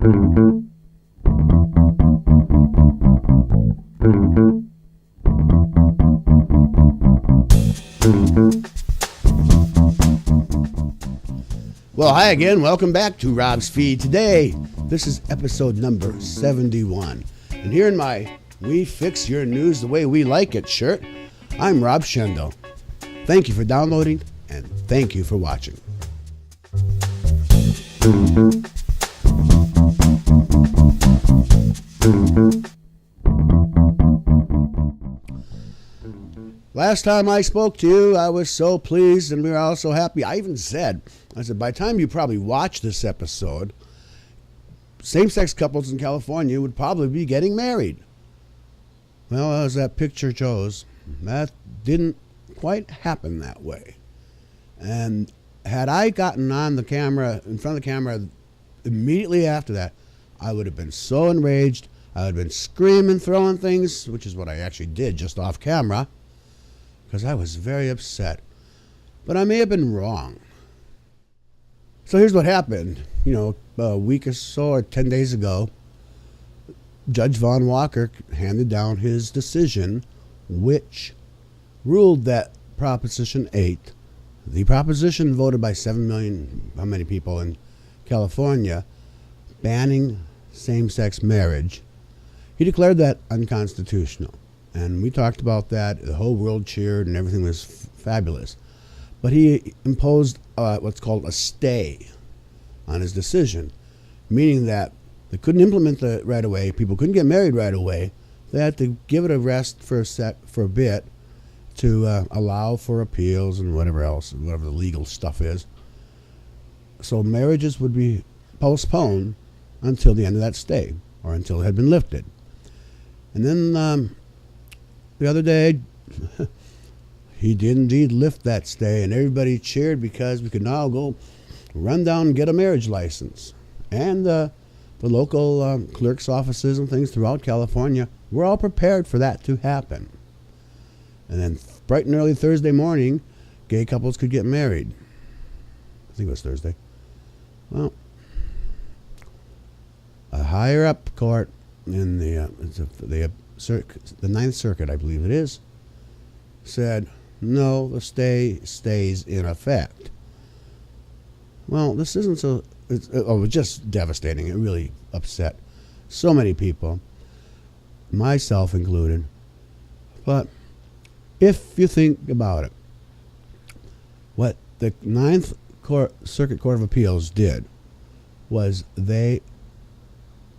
Well, hi again. Welcome back to Rob's Feed. Today, this is episode number 71. And here in my We Fix Your News the Way We Like It shirt, I'm Rob Shendo. Thank you for downloading, and thank you for watching. Last time I spoke to you, I was so pleased and we were all so happy. I even said, by the time you probably watch this episode, same-sex couples in California would probably be getting married. Well, as that picture shows, that didn't quite happen that way. And had I gotten on the camera, in front of the camera, immediately after that, I would have been so enraged. I would have been screaming, throwing things, which is what I actually did just off camera, because I was very upset. But I may have been wrong. So here's what happened. A week or so, or 10 days ago, Judge Vaughn Walker handed down his decision, which ruled that Proposition 8, the proposition voted by 7 million, how many people in California, banning same-sex marriage, he declared that unconstitutional. And we talked about that. The whole world cheered and everything was fabulous. But he imposed what's called a stay on his decision, meaning that they couldn't implement it right away. People couldn't get married right away. They had to give it a rest for a bit to allow for appeals and whatever else, whatever the legal stuff is. So marriages would be postponed until the end of that stay, or until it had been lifted. And then the other day, he did indeed lift that stay, and everybody cheered because we could now go run down and get a marriage license. And the local clerk's offices and things throughout California were all prepared for that to happen. And then bright and early Thursday morning, gay couples could get married. I think it was Thursday. Well, a higher up court in the Ninth Circuit, I believe it is, said, no, the stay stays in effect. Well, this isn't so... it was just devastating. It really upset so many people, myself included. But if you think about it, what the Ninth Circuit Court of Appeals did was they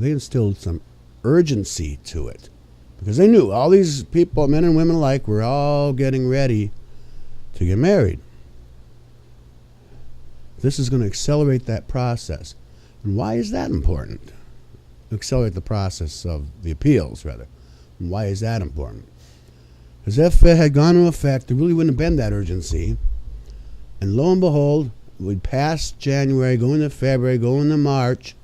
instilled some urgency to it, because they knew all these people, men and women alike, were all getting ready to get married. This is going to accelerate that process. And why is that important? Accelerate the process of the appeals, rather. And why is that important? Because if it had gone into effect, there really wouldn't have been that urgency. And lo and behold, we'd pass January, go into February, go into March.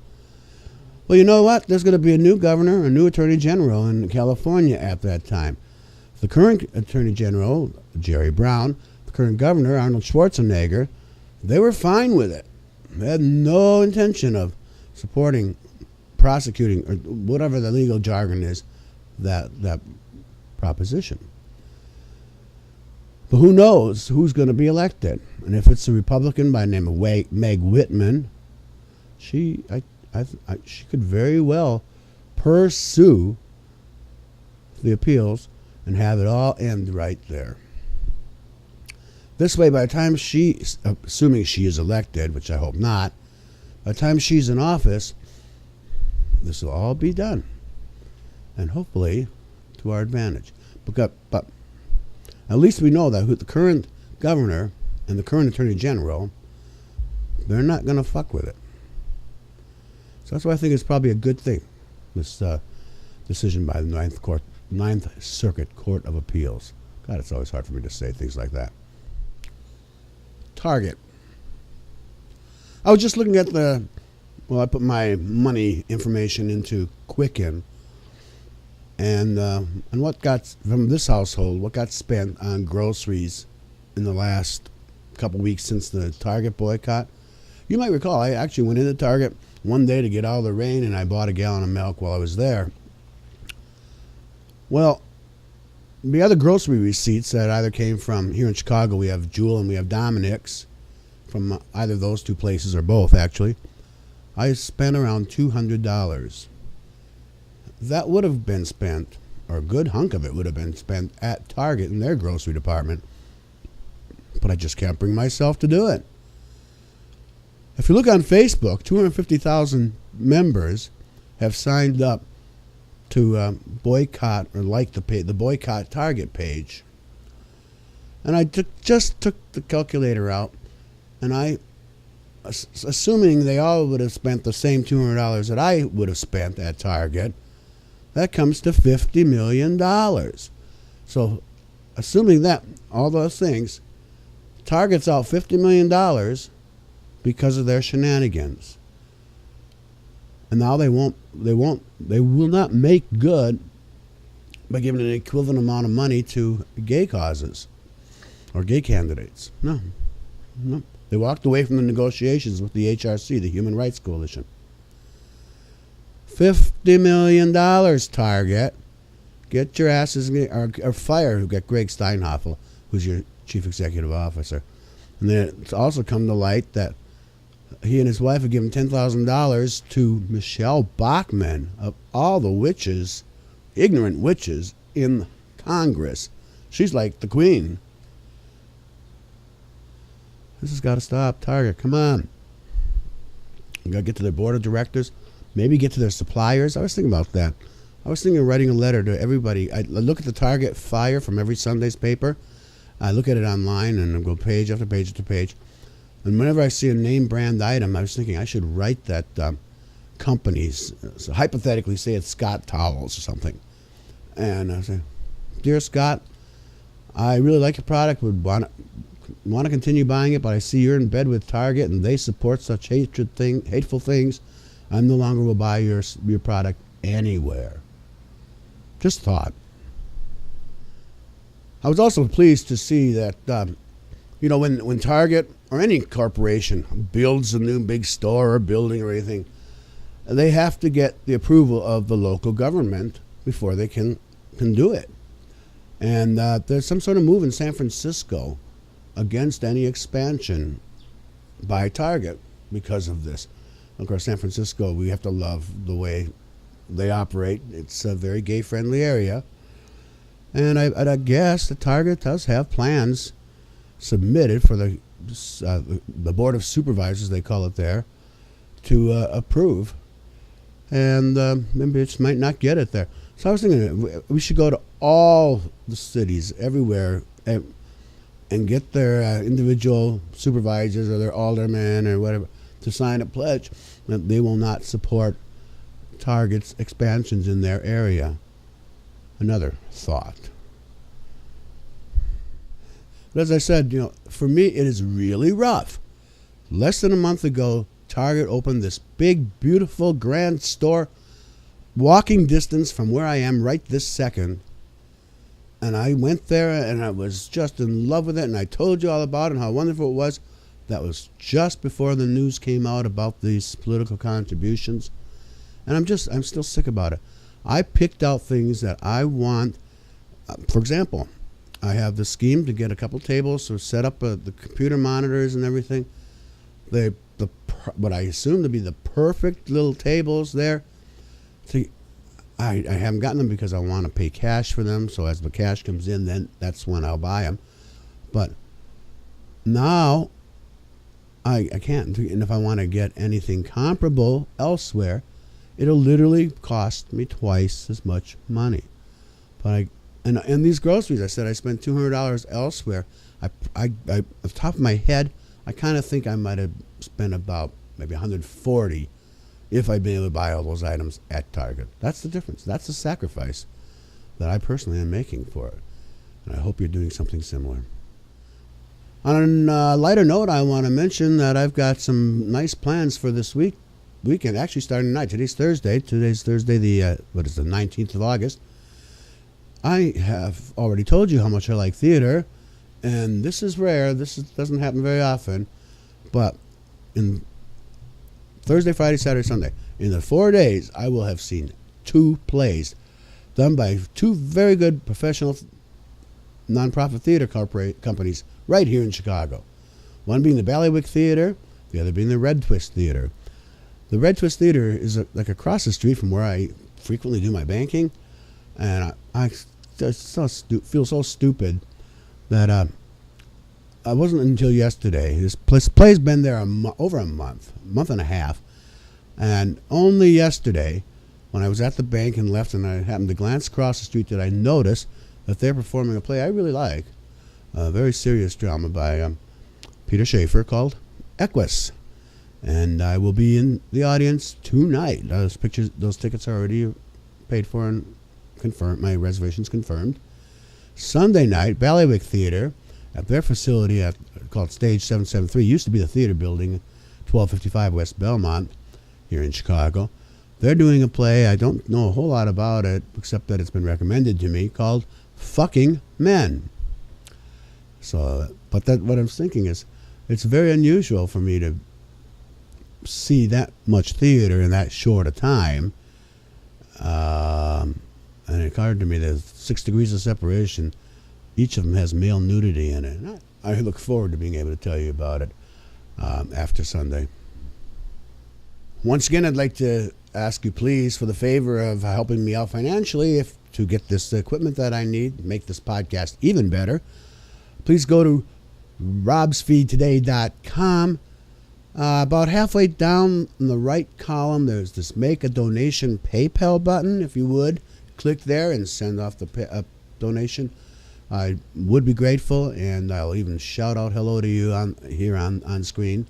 Well, you know what? There's going to be a new governor, a new attorney general in California at that time. The current attorney general, Jerry Brown, the current governor, Arnold Schwarzenegger, they were fine with it. They had no intention of supporting, prosecuting, or whatever the legal jargon is, that proposition. But who knows who's going to be elected? And if it's a Republican by the name of Meg Whitman, she could very well pursue the appeals and have it all end right there. This way, by the time assuming she is elected, which I hope not, by the time she's in office, this will all be done. And hopefully to our advantage. But at least we know that the current governor and the current attorney general, they're not going to fuck with it. So that's why I think it's probably a good thing, this decision by the Ninth Circuit Court of Appeals. God, it's always hard for me to say things like that. Target. I was just looking at I put my money information into Quicken, and what got, from this household, what got spent on groceries in the last couple weeks since the Target boycott. You might recall, I actually went into Target one day to get out of the rain, and I bought a gallon of milk while I was there. Well, the other grocery receipts that either came from, here in Chicago we have Jewel and we have Dominic's, from either of those two places or both actually, I spent around $200. That would have been spent, or a good hunk of it would have been spent at Target in their grocery department. But I just can't bring myself to do it. If you look on Facebook, 250,000 members have signed up to boycott or like the boycott Target page. And I just took the calculator out, and assuming they all would have spent the same $200 that I would have spent at Target, that comes to $50 million. So assuming that, all those things, Target's out $50 million because of their shenanigans. And now they will not make good by giving an equivalent amount of money to gay causes or gay candidates. No. They walked away from the negotiations with the HRC, the Human Rights Coalition. $50 million, Target. Get your asses, or fire, who got Greg Steinhoffel, who's your chief executive officer. And then it's also come to light that he and his wife have given $10,000 to Michelle Bachmann, of all the witches, ignorant witches in Congress. She's like the queen. This has got to stop. Target, come on. You got to get to their board of directors, maybe get to their suppliers. I was thinking about that. I was thinking of writing a letter to everybody. I look at the Target flyer from every Sunday's paper. I look at it online and I go page after page after page. And whenever I see a name brand item, I was thinking I should write that company's, so hypothetically say it's Scott Towels or something. And I say, dear Scott, I really like your product, would want to continue buying it, but I see you're in bed with Target and they support such hateful things. I no longer will buy your product anywhere. Just thought. I was also pleased to see that, when Target or any corporation builds a new big store or building or anything, they have to get the approval of the local government before they can do it. And there's some sort of move in San Francisco against any expansion by Target because of this. Of course, San Francisco, we have to love the way they operate. It's a very gay-friendly area. And I guess the Target does have plans submitted for the Board of Supervisors, they call it there, to approve. And maybe it just might not get it there. So I was thinking we should go to all the cities everywhere and get their individual supervisors or their aldermen or whatever to sign a pledge that they will not support Target's expansions in their area. Another thought. But as I said, for me it is really rough. Less than a month ago, Target opened this big, beautiful, grand store, walking distance from where I am right this second. And I went there and I was just in love with it, and I told you all about it and how wonderful it was. That was just before the news came out about these political contributions. And I'm still sick about it. I picked out things that I want. For example, I have the scheme to get a couple tables, so set up the computer monitors and everything. What I assume to be the perfect little tables there. I haven't gotten them because I want to pay cash for them. So as the cash comes in, then that's when I'll buy them. But now I can't. And if I want to get anything comparable elsewhere, it'll literally cost me twice as much money. But and these groceries, I said I spent $200 elsewhere. I off the top of my head, I kind of think I might have spent about maybe $140 if I'd been able to buy all those items at Target. That's the difference. That's the sacrifice that I personally am making for it. And I hope you're doing something similar. On a lighter note, I want to mention that I've got some nice plans for this weekend. Actually, starting tonight. Today's Thursday, the 19th of August. I have already told you how much I like theater, and this is rare. Doesn't happen very often, but in Thursday, Friday, Saturday, Sunday. In the 4 days, I will have seen 2 plays done by 2 very good professional nonprofit theater companies right here in Chicago. One being the Ballywick Theater, the other being the Red Twist Theater. The Red Twist Theater is like across the street from where I frequently do my banking, and I just feel so stupid that I wasn't until yesterday. This play's been there over a month and a half, and only yesterday, when I was at the bank and left, and I happened to glance across the street, did I notice that they're performing a play I really like, a very serious drama by Peter Schaefer called Equus, and I will be in the audience tonight. Those tickets are already paid for and confirmed. My reservation's confirmed. Sunday night, Ballywick Theater at their facility called Stage 773. Used to be the theater building, 1255 West Belmont, here in Chicago. They're doing a play. I don't know a whole lot about it, except that it's been recommended to me, called Fucking Men. So, but what I'm thinking is, it's very unusual for me to see that much theater in that short a time. And it occurred to me there's 6 degrees of separation. Each of them has male nudity in it. And I look forward to being able to tell you about it after Sunday. Once again, I'd like to ask you, please, for the favor of helping me out financially to get this equipment that I need, make this podcast even better. Please go to robsfeedtoday.com. About halfway down in the right column, there's this Make a Donation PayPal button. If you would, click there and send off the donation. I would be grateful, and I'll even shout out hello to you here on screen.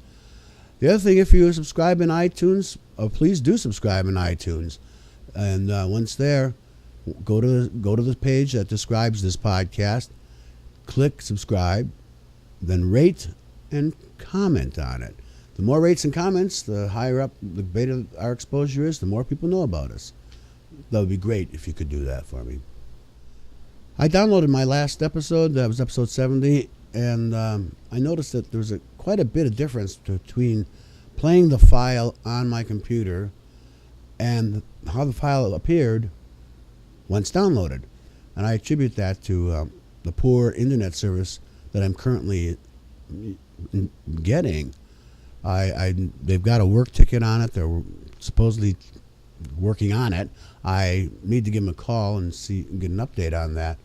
The other thing, if you subscribe in iTunes, please do subscribe in iTunes. And once there, go to the page that describes this podcast, click subscribe, then rate and comment on it. The more rates and comments, the higher up the beta our exposure is, the more people know about us. That would be great if you could do that for me. I downloaded my last episode, that was episode 70, and I noticed that there was quite a bit of difference between playing the file on my computer and how the file appeared once downloaded. And I attribute that to the poor internet service that I'm currently getting. They've got a work ticket on it. They're supposedly working on it. I need to give them a call and get an update on that,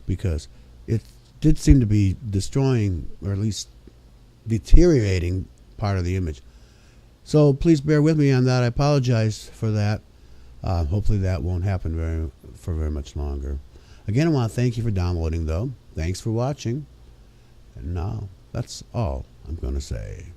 because it did seem to be destroying, or at least deteriorating, part of the image. So please bear with me on that. I apologize for that. Hopefully that won't happen for very much longer. Again, I want to thank you for downloading, though. Thanks for watching. And now, that's all I'm going to say.